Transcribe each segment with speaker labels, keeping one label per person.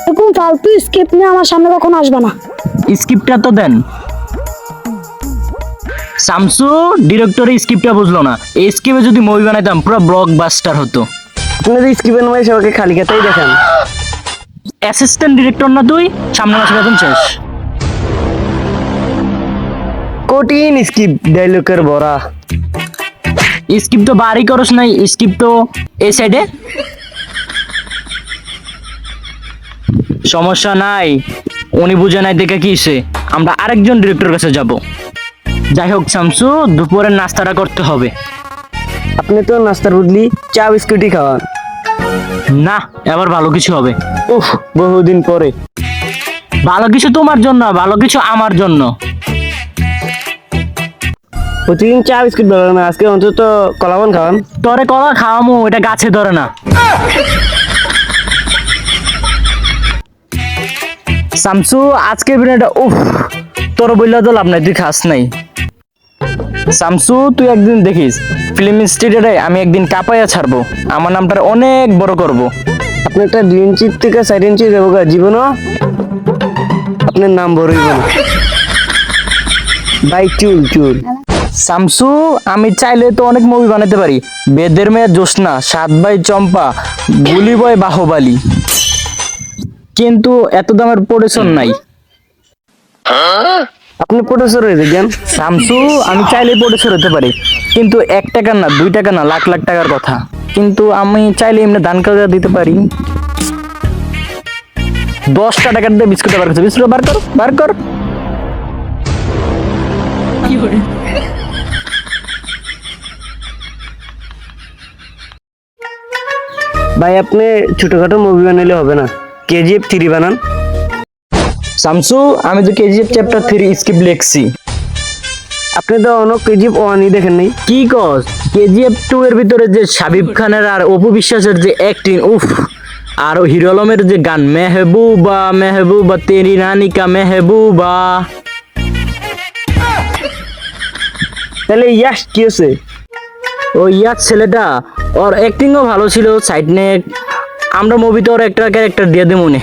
Speaker 1: এরকম ফালতু স্ক্রিপ্ট নিয়ে আমার সামনে কখনো আসবে না।
Speaker 2: স্ক্রিপ্টটা তো দেন। শামসু ডিরেক্টরের স্ক্রিপ্টটা বুঝলো না। এই স্ক্রিপ্টে যদি মুভি বানাইতাম পুরো ব্লকবাস্টার হতো।
Speaker 3: আপনাদের স্ক্রিপ্টের নয় সবাইকে খালি খাতাই দেখান।
Speaker 2: অ্যাসিস্ট্যান্ট ডিরেক্টর না তুই? সামনে মাসে বেতন শেষ।
Speaker 3: কঠিন স্ক্রিপ্ট ডায়লগের ভরা।
Speaker 2: স্ক্রিপ্ট তো বাড়ি করস নাই, স্ক্রিপ্ট তো এই সাইডে। সমস্যা নাই, উনি বুঝে নাই দেখে কি হইছে, আমরা আরেকজন ডিরেক্টর কাছে যাব। যাই হোক শামসু, দুপুরের নাস্তাটা করতে হবে।
Speaker 3: আপনি তো নাস্তার বদলি চা বিস্কুটই খাওয়ান।
Speaker 2: না, এবার ভালো কিছু হবে।
Speaker 3: উফ, বহুদিন পরে।
Speaker 2: ভালো কিছু তোমার জন্য, ভালো কিছু আমার জন্য।
Speaker 3: প্রতিদিন চা বিস্কুট ভালো না, আজকে অন্তত কলাবন খাওয়ান।
Speaker 2: তরে কলা খাওয়ামু, এটা গাছে ধরে না। শামসু আজকে বিরিয়ানিটা উফ, তোর বললে তো লাভ নাই, তুই খাস নাই। শামসু তুই একদিন দেখিস ফিল্ম ইনস্টিটিউটে আমি একদিন কাপাইয়া ছাড়বো, আমার নামটা অনেক বড় করব।
Speaker 3: আপনি একটা 2 ইঞ্চির থেকে 4 ইঞ্চি যাবো গা জীবনও আপনার নাম বড়ই না ভাই। চুল চুল
Speaker 2: শামসু আমি চাইলে তো অনেক মুভি বানাতে পারি। বেদের মেয়ে জোসনা, 7 ভাই চম্পা, গুলি বয় বাহুবালি, কিন্তু এত দামের প্রোডাকশন নাই।
Speaker 3: আপনি প্রডিউসার হয়ে যান।
Speaker 2: শামসু আমি চাইলে প্রডিউসার হতে পারি, কিন্তু 1 টাকা না 2 টাকা না লাখ লাখ টাকার কথা। কিন্তু আমি চাইলে এমনি দান করে দিতে পারি। 10টা টাকার দিয়ে বিস্কুট বার করছে, বিস্কুট বার কর, বার কর।
Speaker 3: ভাই আপনি ছোটখাটো মুভি বানাইলে হবে না, KGF 3 বানান।
Speaker 2: শামসু আমি তো কেজিএফ চ্যাপ্টার 3 স্ক্রিপ্ট লিখছি।
Speaker 3: আপনি তো অনেক KGF 1 দেখেন নাই।
Speaker 2: কি কস? কেজিএফ 2 এর ভিতরে যে শাবিব খানের আর অপু বিশ্বাসের যে অ্যাক্টিং, উফ। আর হিরো আলমের যে গান মেহবুবা মেহবুবা তেরি নানি কা মেহবুবা।
Speaker 3: তাহলে ইয়াস কি হচ্ছে?
Speaker 2: ও ইয়ার ছেলেটা, ওর অ্যাক্টিংও ভালো ছিল। সাইড নেক আমরা মুভিতে ওর একটা ক্যারেক্টার দিয়ে দিই মনে।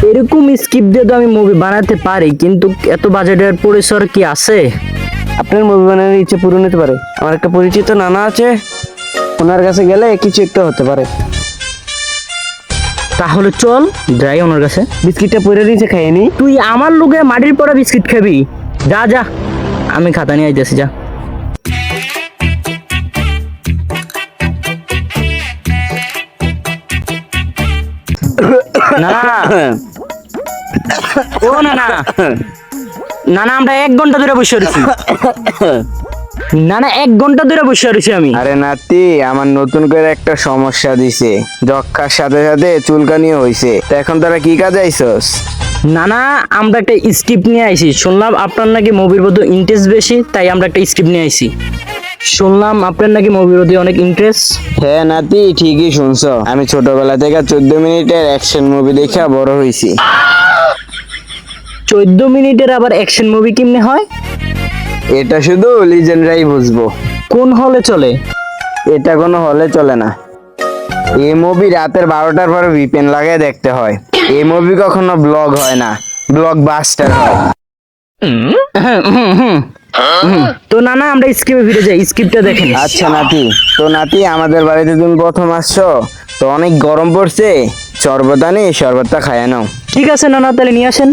Speaker 2: এরকম স্ক্রিপ্ট দিয়ে তো আমি মুভি বানাতে পারি, কিন্তু এত বাজেটের পরিসর কি আছে?
Speaker 3: আপনার মুভি বানানোর ইচ্ছে পূরণ হতে পারে। আমার একটা পরিচিত নানা আছে, ওনার কাছে গেলে কিছু একটা হতে পারে।
Speaker 2: তাহলে চল যাই ওনার কাছে।
Speaker 3: বিস্কিটটা পরে দিয়েছে, খাইনি।
Speaker 2: তুই আমার লোকে মাটির পড়া বিস্কিট খাবি? যা যা, আমি খাতা নিয়ে আইতেছি, যা। না না ও না না না না, আমরা 1 ঘন্টা ধরে বসে রয়েছি। না না 1 ঘন্টা ধরে বসে রয়েছি আমি।
Speaker 4: আরে নাতি, আমার নতুন করে একটা সমস্যা দিছে। যক্ষার সাথে সাথে চুলকানিও হইছে। তো এখন তোরা কি কাজে আইছস?
Speaker 2: না না, আমরা একটা স্ক্রিপ্ট নিয়ে আইছি। শুনলাম আপনার নাকি মুভির প্রতি ইন্টারেস্ট বেশি, তাই আমরা একটা স্ক্রিপ্ট নিয়ে আইছি। শুনলাম আপনার নাকি মুভির প্রতি অনেক ইন্টারেস্ট।
Speaker 4: হ্যাঁ নাতি, ঠিকই শুনছো। আমি ছোটবেলা থেকে 14 মিনিটের অ্যাকশন মুভি দেখে বড় হইছি।
Speaker 2: 14 মিনিটের আবার অ্যাকশন মুভি কেমনে হয়?
Speaker 4: এটা শুধু লিজেন্ডরাই বুঝবো।
Speaker 2: কোন হলে চলে?
Speaker 4: এটা কোনো হলে চলে না। এই মুভি রাতের 12টার পরে ভিপিএন লাগিয়ে দেখতে হয়। এই মুভি কখনো ব্লগ হয় না, ব্লকবাস্টার হয়।
Speaker 2: তো না না, আমরা স্ক্রিপ্টে ফিরে যাই, স্ক্রিপ্টটা দেখেন।
Speaker 4: আচ্ছা নাতি, তো নাতি আমাদের বাড়িতে তুমি প্রথম আসছো, তো অনেক গরম পড়ছে, শরবত আনি, শরবতটা খাইয়া নাও।
Speaker 2: ঠিক আছে না না, তাহলে নিয়ে আসেন।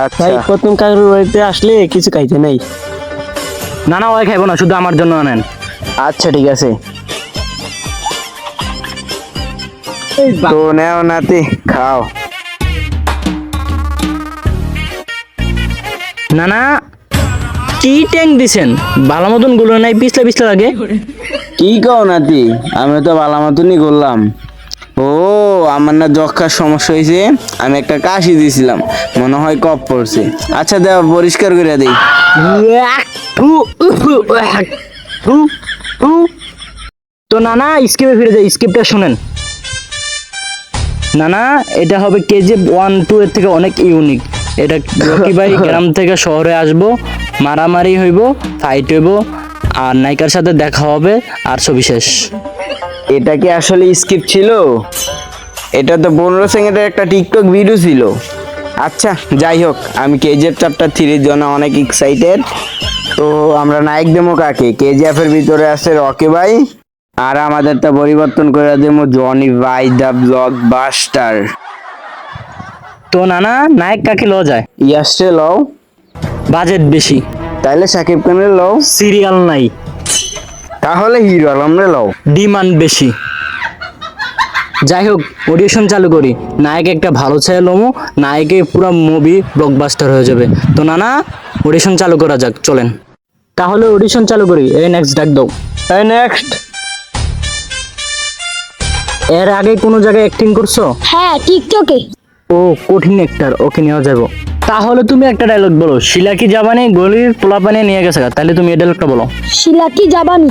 Speaker 4: আচ্ছা
Speaker 3: ভাই প্রথম কারোর বাড়িতে আসলে কিছু খাইতে নাই।
Speaker 2: না না, ওই খাইবো না, শুধু আমার জন্য আনেন।
Speaker 4: আচ্ছা ঠিক আছে, তো নেও নাতি, খাও।
Speaker 2: না না, কি ট্যাঙ্ক দিছেন? ভালো মতন গুলো নাই, পিছলা পিছলা লাগে।
Speaker 4: কি কও নাতি, আমি তো ভালো মতনই করলাম। ও আমার না যক্ষার সমস্যা হয়েছে, আমি একটা কাশি দিয়েছিলাম, মনে হয় কপ পড়ছে। আচ্ছা দেও, পরিষ্কার করে দিই।
Speaker 2: তো না না, স্ক্রিপ্টে ফিরে যাই, স্ক্রিপ্টটা শুনেন। না না, এটা হবে কেজিএফ 1 2 এর থেকে অনেক ইউনিক। এটা রকি ভাই গ্রাম থেকে শহরে আসবো, মারামারি হইব, ফাইট হইব, আর নায়িকার সাথে দেখা হবে, আর ছবি শেষ।
Speaker 4: এটা কি আসলে স্ক্রিপ্ট ছিল? এটা তো 15 সেকেন্ডের একটা টিকটক ভিডিও ছিল। আচ্ছা যাই হোক, আমি কেজিএফ চ্যাপ্টার 3-র জন্য অনেক এক্সাইটেড। তো আমরা নায়ক দেবো কাকে? কেজিএফ এর ভিতরে আছে রকি ভাই, আর আমাদেরটা পরিবর্তন করে দেবো জনি ভাই দ্য ব্লকবাস্টার।
Speaker 2: তো নানা, নায়ক কাকে লওয়া যায়?
Speaker 4: ইয়াসে লও,
Speaker 2: বাজেট বেশি,
Speaker 4: তাইলে সাকিব খানের লও,
Speaker 2: সিরিয়াল নাই,
Speaker 4: তাহলে হিরো আলমরে লও।
Speaker 2: ডিমান্ড বেশি। যাই হোক, অডিশন চালু করি। নায়ক একটা ভালো ছেলে লমো, নায়কে পুরো মুভি ব্লকবাস্টার হয়ে যাবে। তো নানা, অডিশন চালু করা যাক, চলেন। তাহলে অডিশন চালু করি। এই নেক্সট ডাক দাও।
Speaker 3: এই নেক্সট।
Speaker 2: এর আগে কোনো জায়গায় অ্যাক্টিং করছো?
Speaker 1: হ্যাঁ, টিকটকে।
Speaker 2: ও কঠিন একটার, ওকে নেওয়া যাবো। তাহলে তুমি একটা ডায়লগ বলো। শিলা কি জাবানি গলির পোলা পানি নিয়ে গেছে, তাহলে তুমি এই ডায়লগটা বলো।
Speaker 1: শিলা কি জাবানি।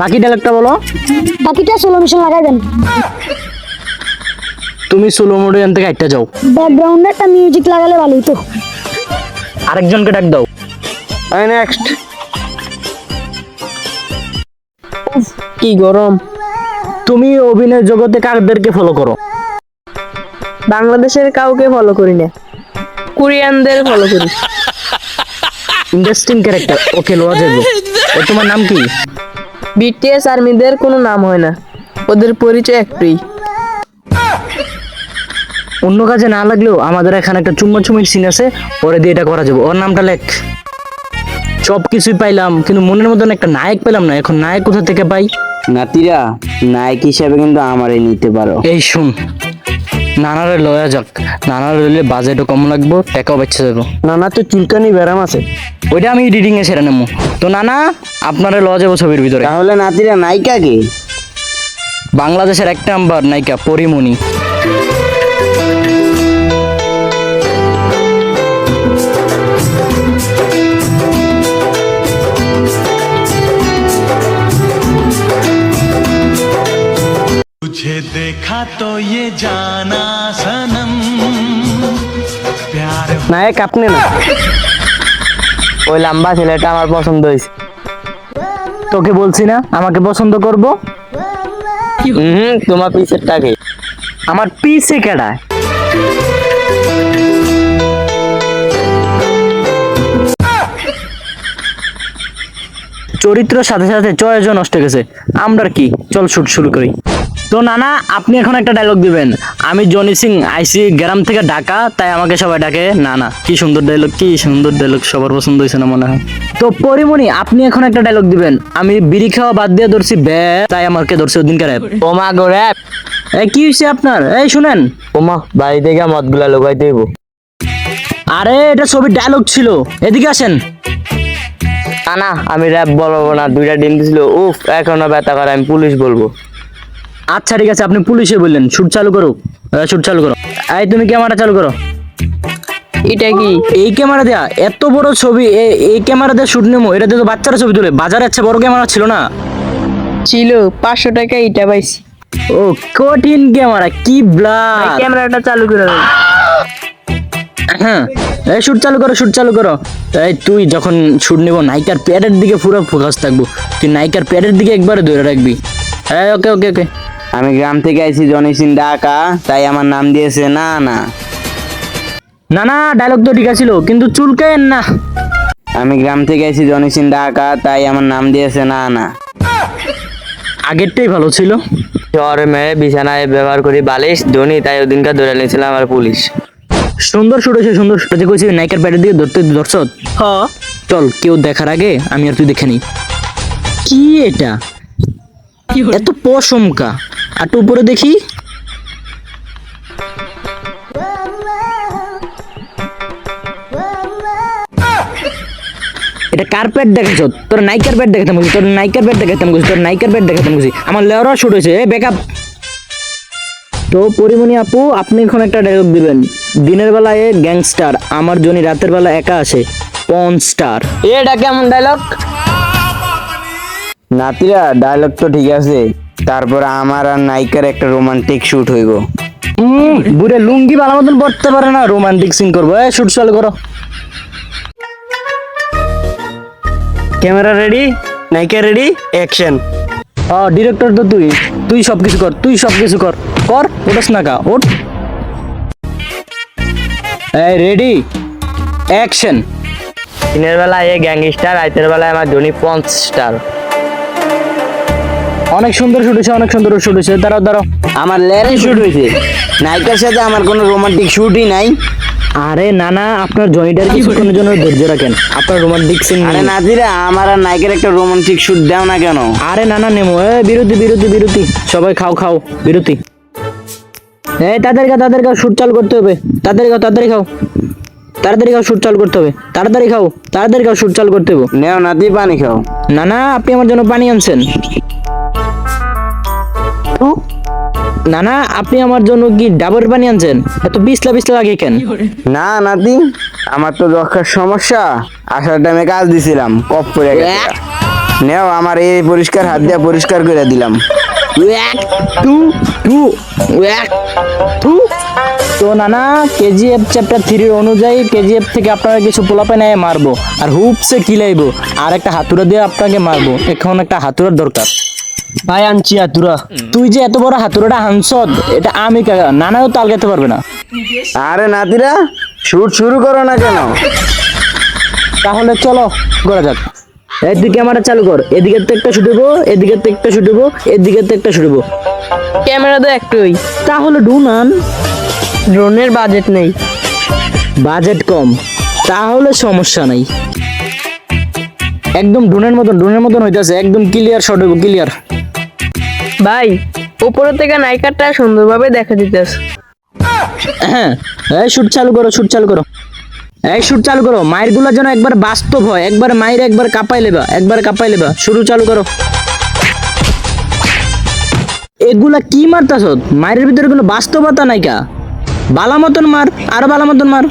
Speaker 2: বাকি ডায়লগটা বলো।
Speaker 1: বাকিটা সোলো মিশন লাগাই দেন।
Speaker 2: তুমি সোলো মোডে এখান থেকে একটা যাও।
Speaker 1: ব্যাকগ্রাউন্ডে একটা মিউজিক লাগালে ভালোই তো।
Speaker 2: আরেকজনকে ডাক দাও।
Speaker 3: এই নেক্সট। কি গরম।
Speaker 2: তুমি অভিনয় জগতে কাদেরকে ফলো করো?
Speaker 5: বাংলাদেশের কাউকে ফলো করি না, কোরিয়ানদের ফলো করি।
Speaker 2: ইন্টারেস্টিং ক্যারেক্টার, ওকে লোয়া যাবো। ও তোমার নাম কি?
Speaker 5: বিটিএস আর্মিদের কোনো নাম হয় না, ওদের পরিচয় একটাই।
Speaker 2: অন্য কাজে না লাগলেও আমাদের এখানে একটা চুম্মাচুমির সিন আছে, পরে দিয়ে এটা করা যাবে। ওর নামটা লেখ। সব কিছুই পাইলাম, কিন্তু মনের মতন একটা নায়ক পেলাম না। এখন নায়ক কোথা থেকে পাই?
Speaker 4: নাতিরা, নায়ক হিসাবে কিন্তু আমারে নিতে পারো।
Speaker 2: এই শুন, নানারে লয়া যাক। নানারে লইলে বাজেটও কম লাগবো, টাকাও বেঁচে যাবো।
Speaker 3: নানা তো চুলকানি ব্যারাম আছে।
Speaker 2: ওইটা আমি এডিটিং এ সেরে নেবো। তো নানা, আপনারে লওয়া যাবো ছবির ভিতরে।
Speaker 4: তাহলে নাতিরা নায়িকা কে?
Speaker 2: বাংলাদেশের এক নাম্বার নায়িকা পরিমণি।
Speaker 6: तुझे देखा तो ये जाना सनम प्यार
Speaker 3: নায়ক আপনি না, ওই লম্বা ছেলেটা আমার পছন্দ হয়েছে।
Speaker 2: তোকে বলছি না আমাকে পছন্দ করব?
Speaker 3: তোমার পিছেরটাকে।
Speaker 2: আমার পিছে কেডায়? চরিত্র সাথে সাথে চয়েসও নষ্ট হয়ে গেছে। আমরা কি, চল শুট শুরু করি। তো নানা, আপনি এখন একটা ডায়লগ দিবেন। আমি জনি সিং, আইসি গ্রাম থেকে ঢাকা, তাই আমাকে সবাই ডাকে নানা। কি সুন্দর ডায়লগ, কি সুন্দর ডায়লগ, সবার পছন্দ হয়েছে না মনে হয়। তো পরিমণি, আপনি এখন একটা ডায়লগ দিবেন। আমি বিড়ি খাওয়া বাদ দিয়ে ধরছি বে, তাই আমাকে ধরছে ওদিনকার র্যাপ।
Speaker 3: ওমা গো র্যাপ।
Speaker 2: এই কি হয়েছে আপনার? এই শুনেন।
Speaker 3: ওমা, বাড়ি থেকে মদগুলা লোকাই দেব।
Speaker 2: আরে এটা ছবির ডায়লগ ছিল, এদিকে আসেন।
Speaker 3: না, আমি র্যাপ বলবো না, দুইটা ডিম দিছিল, উফ এখনো ব্যথা করে, আমি পুলিশ বলবো।
Speaker 2: আচ্ছা ঠিক আছে, আপনি পুলিশে বললেন। শুট চালু করো, শুট চালু করো। এই তুমি ক্যামেরা চালু করো।
Speaker 5: এটা কি?
Speaker 2: এই ক্যামেরা দেয়া এত বড় ছবি, এই ক্যামেরা দিয়ে শুট নেবো? এটা দিয়ে তো বাচ্চারা ছবি তুলে। বাজারে আচ্ছা বড় ক্যামেরা ছিল না?
Speaker 5: ছিল 500 টাকা, এটা পাইছি।
Speaker 2: ও কঠিন ক্যামেরা, কি ব্লার।
Speaker 5: ক্যামেরাটা চালু করে দাও।
Speaker 2: হ্যাঁ, এই শুট চালু করো, শুট চালু করো। এই তুই যখন শুট নেবো, নায়িকার প্যাডের দিকে পুরো ফোকাস থাকবো। তুই নায়িকার প্যাডের দিকে একবারে ধরে রাখবি। হ্যাঁ, ওকে ওকে ওকে।
Speaker 4: আমি গ্রাম থেকে আইছি জনি সিং ঢাকা, তাই আমার নাম দিয়েছে না না।
Speaker 2: না না, ডায়লগ তো ঠিক আছিল, কিন্তু চুলকেন না।
Speaker 4: আমি গ্রাম থেকে আইছি জনি সিং ঢাকা, তাই আমার নাম দিয়েছে না না।
Speaker 2: আগেরটাই ভালো ছিল।
Speaker 3: শহরে মেরে বিছানায় ব্যবহার করি বালিশ ধনী, তাই ওদিনকার ধরে নিয়েছিলাম আমার পুলিশ।
Speaker 2: সুন্দর শুট হয়েছে, সুন্দর শুট হয়েছে। কইছি নায়িকার প্যাডের দিকে ধরতে ধরছ।
Speaker 5: হ্যাঁ,
Speaker 2: চল, কেউ দেখার আগে আমি আর তুই দেখে নিই। কি এটা এত পশমকা? একটু উপরে দেখি। এটা কার্পেট দেখাচ্ছ? তোর নাইকার প্যাড দেখাতাম বুঝি, তোর নাইকার প্যাড দেখাতাম বুঝি, তোর নাইকার প্যাড দেখাতাম বুঝি। আমার লেওরা শুট হয়েছে, ব্যাকআপ। তো পরিমণি আপু, আপনি এখন একটা ডায়লগ দিবেন। দিনের বেলায় গ্যাংস্টার, আমার জনি রাতের বেলা একা আসে পন স্টার।
Speaker 3: এটা কেমন ডায়লগ?
Speaker 4: নাতিরা, ডায়লগ তো ঠিক আছে, তারপর আমার আর নায়িকার একটা রোমান্টিক শুট হইব।
Speaker 2: বুড়ে লুঙ্গি ভালো মতন পড়তে পারে না, রোমান্টিক সিন করবো। শুট চালু করো।
Speaker 3: ক্যামেরা রেডি, নায়িকা রেডি, অ্যাকশন।
Speaker 2: ডিরেক্টর তো তুই তুই সবকিছু কর, তুই সবকিছু কর কর। ওটাস না কা ওঠ। এই রেডি, অ্যাকশন।
Speaker 3: দিনের বেলায় এ গ্যাংস্টার, রাতের বেলায় আমার ধোনি পঞ্চ স্টার।
Speaker 2: অনেক সুন্দর শুট হয়েছে, অনেক সুন্দর শুট হয়েছে। দাঁড়াও দাঁড়াও।
Speaker 4: আমার লেরে শুট হয়েছে, নায়িকার সাথে আমার কোনো রোমান্টিক শুটই নাই।
Speaker 2: আরে না না, আপনার জনিটার কিছুক্ষণের জন্য ধৈর্য রাখেন, আপনার রোমান্টিক সিন।
Speaker 4: আরে নাতিরা, আমার আর নায়িকার একটা রোমান্টিক শুট দাও না কেন?
Speaker 2: আরে না না নেমো। বিরতি বিরতি বিরতি, সবাই খাও খাও, বিরতি। এই তাড়াতাড়ি খাও, শুট চালু করতে হবে। তাড়াতাড়ি খাও, তাড়াতাড়ি খাও, তাড়াতাড়ি খাও, শুট চালু করতে হবে। তাড়াতাড়ি খাও, তাড়াতাড়ি খাও, শুট চালু করতে হবে।
Speaker 4: নেও নাতি, পানি খাও।
Speaker 2: না না, আপনি আমার জন্য পানি আনছেন। না না, আপনি আমার জন্য কি ডাবের পানি আনছেন? এত বিসলা বিসলা লাগে কেন?
Speaker 4: না নাতি, আমার তো যক্ষার সমস্যা, আসার টাইমে কাজ দিছিলাম, কপ করে গেছে। নেও, আমার এই পরিষ্কার হাত দিয়ে পরিষ্কার করে দিলাম।
Speaker 2: তো নানা, কেজিএফ চ্যাপ্টার 3 অনুযায়ী কেজিএফ থেকে আপনারা কিছু পোলাপে নিয়ে মারবো, আর হুপসে কিলাইবো, আর একটা হাতুড়া দিয়ে আপনাকে মারবো। এখন একটা হাতুড়ার দরকার।
Speaker 3: ভাই আনছি হাতুরা।
Speaker 2: তুই যে এত বড় হাতুড়াটা হানসদ, এটা আমি নানাও তাল খেতে পারবে না।
Speaker 4: আরে নাতিরা, শুট শুরু করো না কেন?
Speaker 2: তাহলে চলো করা যাক। এই তুই ক্যামেরা চালু কর। এদিকে তো একটা শুট হবো, এদিকে তো একটা শুট হবো, এদিকে তো একটা শুট হবো।
Speaker 5: ক্যামেরা তো একটুই,
Speaker 2: তাহলে ড্রোন আন।
Speaker 5: ড্রোনের বাজেট নেই।
Speaker 2: বাজেট কম, তাহলে সমস্যা নাই। একদম ড্রোনের মতন হইতাছে, একদম ক্লিয়ার শট হইব, ক্লিয়ার।
Speaker 5: ভাই, উপরে থেকে নায়িকাটা সুন্দরভাবে দেখা দিতেছে।
Speaker 2: হ্যাঁ, এই শুট চালু করো, শুট চালু করো, এই শুট চালু করো। মায়ের গুলা যেন একবার বাস্তব হয়, একবার মায়ের একবার কাঁপাই লেবা, একবার কাঁপাই লেবা। শুরু চালু করো। এগুলা কি মারতাছ? মায়ের ভিতরে কোনো বাস্তবতা নাই কা? বালা মতন মার, আরো বালা মতন মার।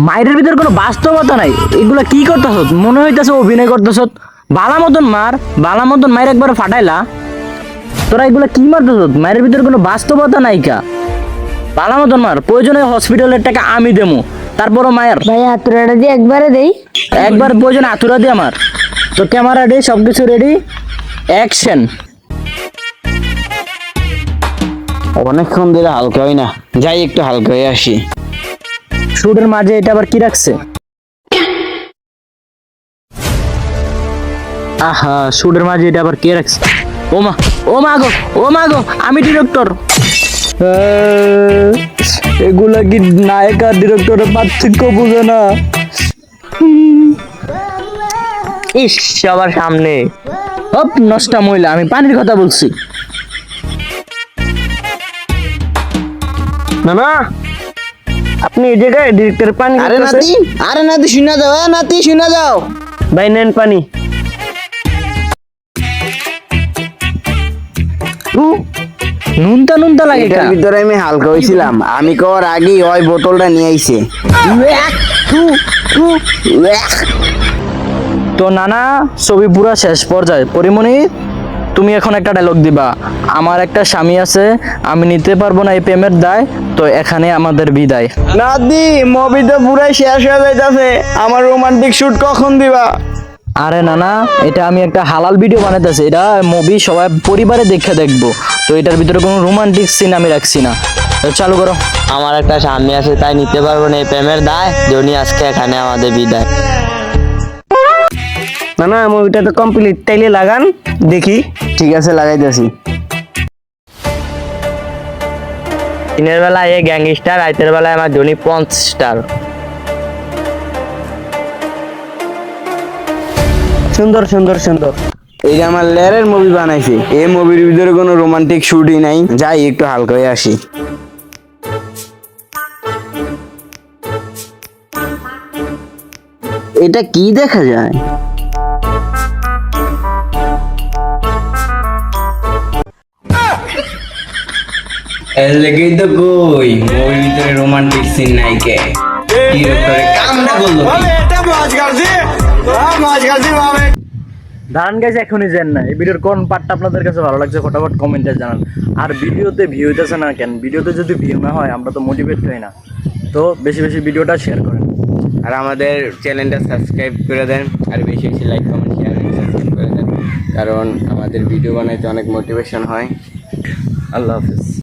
Speaker 2: মায়ের ভিতরে কোনো বাস্তবতা নাই, এগুলা কি করতেছ? মনে হইতাছে অভিনয় করতেছ। বালা মতন মার, বালা মতন মায়ের একবার ফাটাইলা। তোরা এগুলা কি মারতেছ? মায়ের ভিতরে কোনো বাস্তবতা নাই কা? বালা মতন মার। প্রয়োজনে হসপিটালের টাকা আমি দেবো, তারপরও মায়ের
Speaker 1: ভাই হাতুড়াটা দিয়ে একবারে দেই।
Speaker 2: একবার প্রয়োজনে আতুরা দিয়ে আমার। তো ক্যামেরা রেডি, সবকিছু রেডি, অ্যাকশন।
Speaker 4: অনেকক্ষণ ধরে হালকা হয় না, যাই একটু হালকা হয়ে আসি।
Speaker 2: শুটের মাঝে এটা আবার কি রাখছে? আহা, শুটের মাঝে এটা আবার কে রাখছে? ও মা, ও মা গো, ও মা গো, আমি ডিরেক্টর। এগুলা কি নায়ক আর ডিরেক্টরের পার্থক্য বুঝে না?
Speaker 3: ইস, সবার সামনে।
Speaker 2: হপ, নষ্টা মহিলা, আমি পানির কথা বলছি।
Speaker 3: না না, আপনি এই জায়গায় ডিরেক্টর পানি
Speaker 4: আরে
Speaker 3: দিতেছে।
Speaker 4: নাতি, আরে নাতি শুনে যাও, নাতি শুনে যাও।
Speaker 3: ভাই নেন পানি।
Speaker 2: নুনতা নুনতা লাগে
Speaker 4: এটার
Speaker 2: কা?
Speaker 4: ভিতরে আমি হালকা হয়েছিলাম, আমি কর আগেই ওই বোতলটা নিয়ে আইছে।
Speaker 2: তো নানা, ছবি পুরা শেষ পর্যায়ে। পরিমণি, তুমি এখন একটা ডায়লগ দিবা। আমার একটা স্বামী আছে, আমি নিতে পারবো না এই প্রেমের দায়, তো এখানে আমাদের বিদায়।
Speaker 4: নাতি, মুভি তো পুরাই শেষ হয়ে যাইতাছে, আমার রোমান্টিক শুট কখন দিবা?
Speaker 2: আরে নানা, এটা আমি একটা হালাল ভিডিও বানাইতেছি, এটা মুভি সবাই পরিবারে দেখে দেখবো, তো এটার ভিতরে কোনো রোমান্টিক সিন আমি রাখছি না। তো চালু করো।
Speaker 3: আমার একটা স্বামী আছে, তাই নিতে পারবো না এই প্রেমের দায়, ধোনি আজকে এখানে আমাদের বিদায়। না না, মুভিটা তো কমপ্লিট, তাইলে লাগান দেখি।
Speaker 4: ঠিক আছে, লাগাইতেছি।
Speaker 3: দিনের বেলায় এ গ্যাংস্টার, রাতের বেলায় আমার ধোনি পঞ্চ স্টার। সুন্দর সুন্দর সুন্দর।
Speaker 4: এই যে আমার লেরের মুভি বানাইছে, এই মুভির ভিতরে কোনো রোমান্টিক শুটই নাই, যাই একটু হালকা হয়ে আসি। এটা কি দেখা যায়? লেগেই তো কই মুভির ভিতরে রোমান্টিক সিন নাই কে? ডিরেক্টরে কামটা করলো কি?
Speaker 2: দাঁড়ান গাইজ, এখনই যান না। এই ভিডিওর কোন পার্টটা আপনাদের কাছে ভালো লাগছে ফটাফট কমেন্টে জানান। আর ভিডিওতে ভিউ হইতেছে না কেন? ভিডিওতে যদি ভিউ না হয় আমরা তো মোটিভেট হই না। তো বেশি বেশি ভিডিওটা শেয়ার করেন।
Speaker 3: আর আমাদের চ্যানেলটা সাবস্ক্রাইব করে দেন, আর বেশি বেশি লাইক কমেন্ট শেয়ার সাবস্ক্রাইব করে দেন, কারণ আমাদের ভিডিও বানাইতে অনেক মোটিভেশন হয়। আল্লাহ হাফিজ।